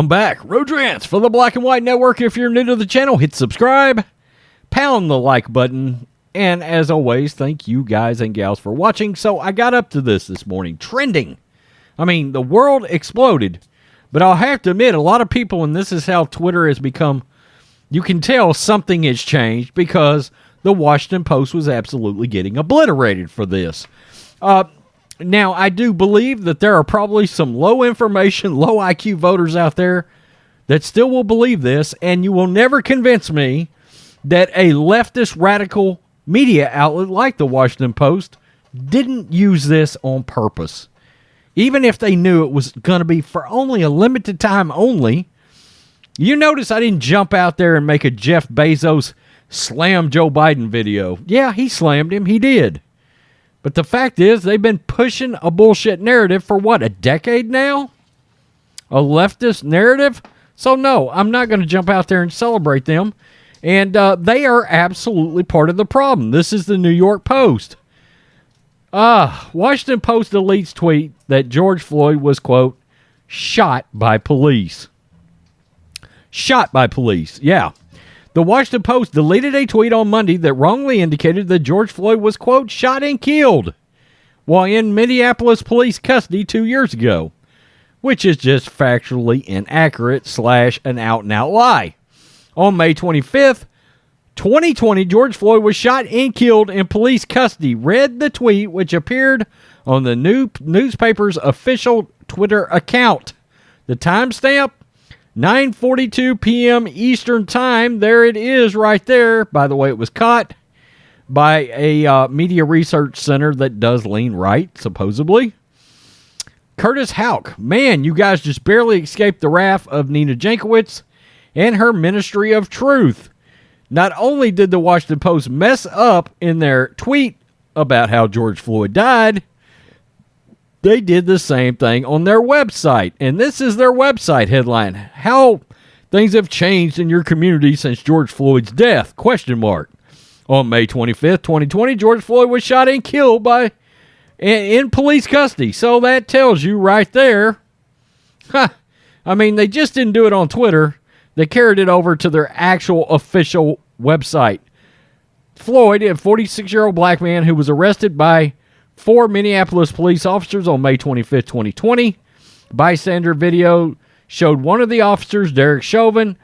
I'm back. Rodrance for the Black and White Network. If you're new to the channel, hit subscribe, pound the like button, and as always, thank you guys and gals for watching. So I got up to this morning. Trending. I mean, the world exploded. But I'll have to admit, a lot of people, and this is how Twitter has become, you can tell something has changed because the Washington Post was absolutely getting obliterated for this. Now, I do believe that there are probably some low information, low IQ voters out there that still will believe this, and you will never convince me that a leftist radical media outlet like the Washington Post didn't use this on purpose. Even if they knew it was going to be for only a limited time only. You notice I didn't jump out there and make a Jeff Bezos slam Joe Biden video. Yeah, he slammed him. He did. But the fact is, they've been pushing a bullshit narrative for what, a decade now? A leftist narrative? So no, I'm not going to jump out there and celebrate them. And they are absolutely part of the problem. This is the New York Post. Washington Post deletes tweet that George Floyd was, quote, shot by police. Shot by police, yeah. The Washington Post deleted a tweet on Monday that wrongly indicated that George Floyd was, quote, shot and killed while in Minneapolis police custody 2 years ago, which is just factually inaccurate / an out-and-out lie. On May 25th, 2020, George Floyd was shot and killed in police custody. Read the tweet, which appeared on the newspaper's official Twitter account. The timestamp, 9:42 p.m. Eastern Time. There it is right there. By the way, it was caught by a media research center that does lean right, supposedly. Curtis Houck. Man, you guys just barely escaped the wrath of Nina Jankowicz and her Ministry of Truth. Not only did the Washington Post mess up in their tweet about how George Floyd died, they did the same thing on their website. And this is their website headline. How things have changed in your community since George Floyd's death? ? On May 25th, 2020, George Floyd was shot and killed in police custody. So that tells you right there. I mean, they just didn't do it on Twitter. They carried it over to their actual official website. Floyd, a 46-year-old black man who was arrested by 4 Minneapolis police officers on May 25th, 2020. Bystander video showed one of the officers, Derek Chauvin,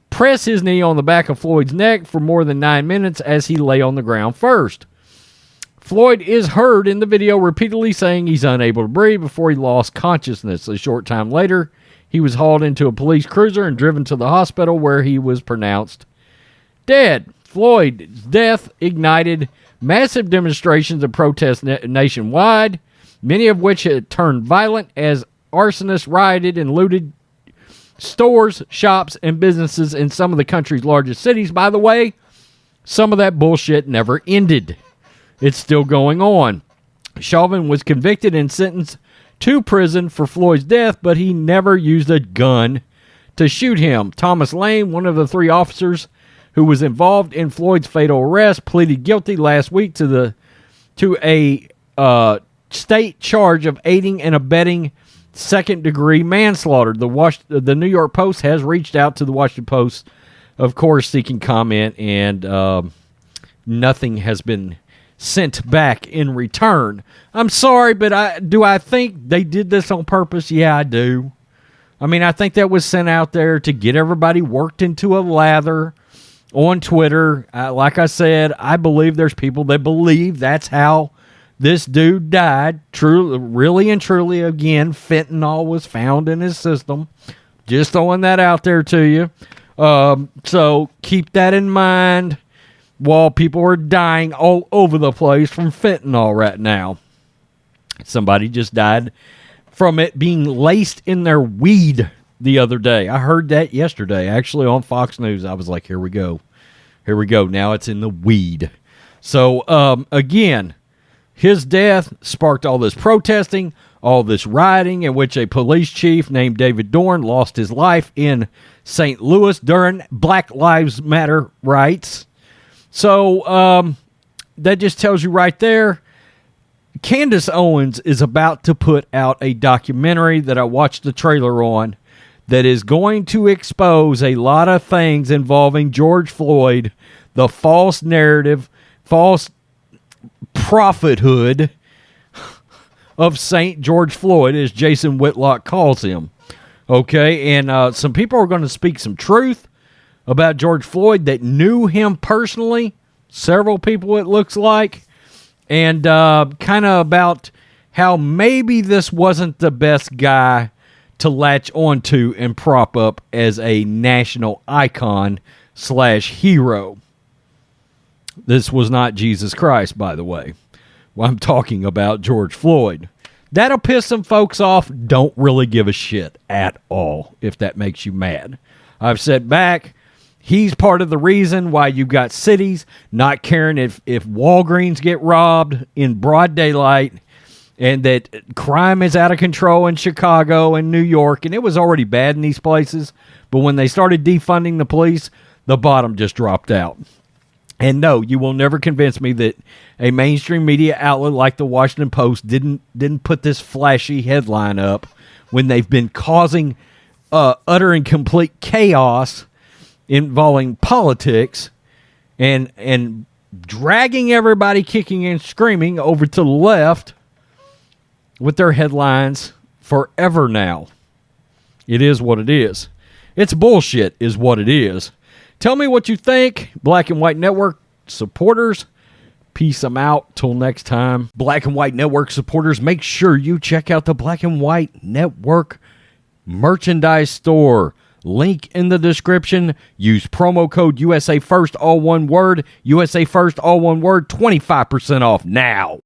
press his knee on the back of Floyd's neck for more than 9 minutes as he lay on the ground first. Floyd is heard in the video repeatedly saying he's unable to breathe before he lost consciousness. A short time later, he was hauled into a police cruiser and driven to the hospital where he was pronounced dead. Floyd's death ignited massive demonstrations of protests nationwide, many of which had turned violent as arsonists rioted and looted stores, shops, and businesses in some of the country's largest cities. By the way, some of that bullshit never ended. It's still going on. Chauvin was convicted and sentenced to prison for Floyd's death, but he never used a gun to shoot him. Thomas Lane, one of the 3 officers who was involved in Floyd's fatal arrest, pleaded guilty last week to a state charge of aiding and abetting second-degree manslaughter. The New York Post has reached out to the Washington Post, of course, seeking comment, and nothing has been sent back in return. I'm sorry, but do I think they did this on purpose? Yeah, I do. I mean, I think that was sent out there to get everybody worked into a lather on Twitter. Like I said, I believe there's people that believe that's how this dude died. Really and truly, again, fentanyl was found in his system. Just throwing that out there to you. So keep that in mind while people are dying all over the place from fentanyl right now. Somebody just died from it being laced in their weed the other day. I heard that yesterday, actually, on Fox News. I was like, here we go. Here we go. Now it's in the weed. So, again, his death sparked all this protesting, all this rioting, in which a police chief named David Dorn lost his life in St. Louis during Black Lives Matter riots. So, that just tells you right there, Candace Owens is about to put out a documentary that I watched the trailer on that is going to expose a lot of things involving George Floyd, the false narrative, false prophethood of St. George Floyd, as Jason Whitlock calls him. Okay, and some people are going to speak some truth about George Floyd that knew him personally, several people it looks like, and kind of about how maybe this wasn't the best guy to latch onto and prop up as a national icon / hero. This was not Jesus Christ, by the way. Well, I'm talking about George Floyd. That'll piss some folks off. Don't really give a shit at all, if that makes you mad. I've said back, he's part of the reason why you've got cities not caring if Walgreens get robbed in broad daylight, and that crime is out of control in Chicago and New York, and it was already bad in these places. But when they started defunding the police, the bottom just dropped out. And no, you will never convince me that a mainstream media outlet like the Washington Post didn't put this flashy headline up when they've been causing utter and complete chaos involving politics and dragging everybody kicking and screaming over to the left with their headlines forever now. It is what it is. It's bullshit is what it is. Tell me what you think, Black and White Network supporters. Peace them out. Till next time. Black and White Network supporters, make sure you check out the Black and White Network merchandise store. Link in the description. Use promo code USA First, all one word. USA First, all one word. 25% off now.